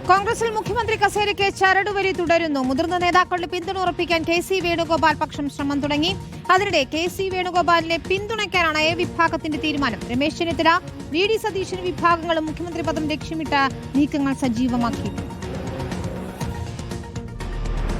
കോൺഗ്രസിൽ മുഖ്യമന്ത്രി കസേരയ്ക്ക് ചരടുവലി തുടരുന്നു. മുതിർന്ന നേതാക്കളുടെ പിന്തുണ ഉറപ്പിക്കാൻ കെ.സി. വേണുഗോപാൽ പക്ഷം ശ്രമം തുടങ്ങി. അതിനിടെ കെ.സി. വേണുഗോപാലിനെ പിന്തുണയ്ക്കാനാണ് എ വിഭാഗത്തിന്റെ തീരുമാനം. രമേശ് ചെന്നിത്തല, വി.ഡി. സതീശൻ വിഭാഗങ്ങളും മുഖ്യമന്ത്രി പദം ലക്ഷ്യമിട്ട നീക്കങ്ങൾ സജീവമാക്കി.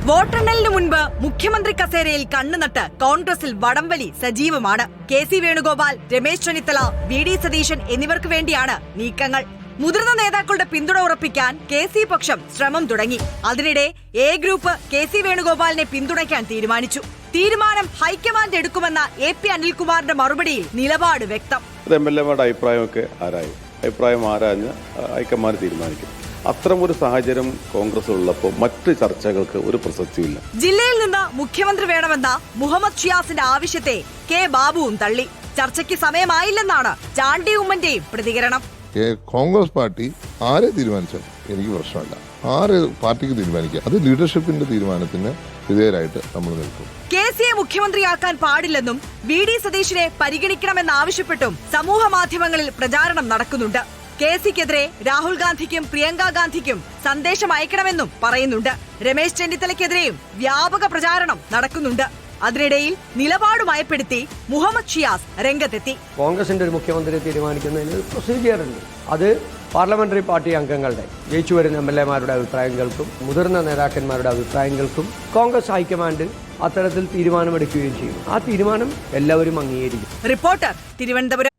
വോട്ടെണ്ണലിന് മുൻപ് മുഖ്യമന്ത്രി കസേരയിൽ കണ്ണുനട്ട് കോൺഗ്രസിൽ വടംവലി സജീവമാണ്. കെ.സി. വേണുഗോപാൽ, രമേശ് ചെന്നിത്തല, വി.ഡി. സതീശൻ എന്നിവർക്ക് വേണ്ടിയാണ് നീക്കങ്ങൾ. മുതിർന്ന നേതാക്കളുടെ പിന്തുണ ഉറപ്പിക്കാൻ കെ.സി. പക്ഷം ശ്രമം തുടങ്ങി. അതിനിടെ എ ഗ്രൂപ്പ് കെ.സി. വേണുഗോപാലിനെ പിന്തുണയ്ക്കാൻ തീരുമാനിച്ചു. തീരുമാനം ഹൈക്കമാൻഡ് എടുക്കുമെന്ന എ.പി. അനിൽകുമാറിന്റെ മറുപടിയിൽ നിലപാട് വ്യക്തം. എം.എൽ.എമാരുടെ അഭിപ്രായമൊക്കെ ആരായും, അഭിപ്രായം ആരാഞ്ഞ് ഹൈക്കമാൻഡ് തീരുമാനിക്കും. അത്തരമൊരു സാഹചര്യം കോൺഗ്രസ് ഉള്ളപ്പോൾ മറ്റ് ചർച്ചകൾക്ക് ഒരു പ്രസക്തിയില്ല. ജില്ലയിൽ നിന്ന് മുഖ്യമന്ത്രി വേണമെന്ന മുഹമ്മദ് ഷിയാസിന്റെ ആവശ്യത്തെ കെ ബാബുവും തള്ളി. ചർച്ചയ്ക്ക് സമയമായില്ലെന്നാണ് ചാണ്ടി ഉമ്മന്റെയും പ്രതികരണം. കോൺഗ്രസ് പാർട്ടി ആരെ തീരുമാനിച്ചാൽ എനിക്ക് പ്രശ്നമല്ല. ആര് പാർട്ടിക്ക് തീരുമാനിക്കാം, അത് ലീഡർഷിപ്പിന്റെ തീരുമാനത്തിന് വിധേയരായിട്ട് നമ്മൾ നിൽക്കും. കെ.സിയെ മുഖ്യമന്ത്രിയാക്കാൻ പാടില്ലെന്നും വി.ഡി. സതീശനെ പരിഗണിക്കണമെന്നാവശ്യപ്പെട്ടും സമൂഹ മാധ്യമങ്ങളിൽ പ്രചാരണം നടക്കുന്നുണ്ട്. കെ.സിക്കെതിരെ രാഹുൽ ഗാന്ധിക്കും പ്രിയങ്ക ഗാന്ധിക്കും സന്ദേശം അയക്കണമെന്നും പറയുന്നുണ്ട്. രമേശ് ചെന്നിത്തലയ്ക്കെതിരെയും വ്യാപക പ്രചാരണം നടക്കുന്നുണ്ട്. അതിനിടയിൽ നിലപാട് മയപ്പെടുത്തി മുഹമ്മദ് ഷിയാസ് രംഗത്തെത്തി. കോൺഗ്രസിന്റെ ഒരു മുഖ്യമന്ത്രിയെ തീരുമാനിക്കുന്നതിന് പ്രൊസീജിയറുണ്ട്. അത് പാർലമെന്ററി പാർട്ടി അംഗങ്ങളുടെ, ജയിച്ചു വരുന്ന എം.എൽ.എമാരുടെ അഭിപ്രായങ്ങൾക്കും മുതിർന്ന നേതാക്കന്മാരുടെ അഭിപ്രായങ്ങൾക്കും കോൺഗ്രസ് ഹൈക്കമാൻഡ് അത്തരത്തിൽ തീരുമാനമെടുക്കുകയും ചെയ്യും. ആ തീരുമാനം എല്ലാവരും അംഗീകരിക്കും. റിപ്പോർട്ടർ, തിരുവനന്തപുരം.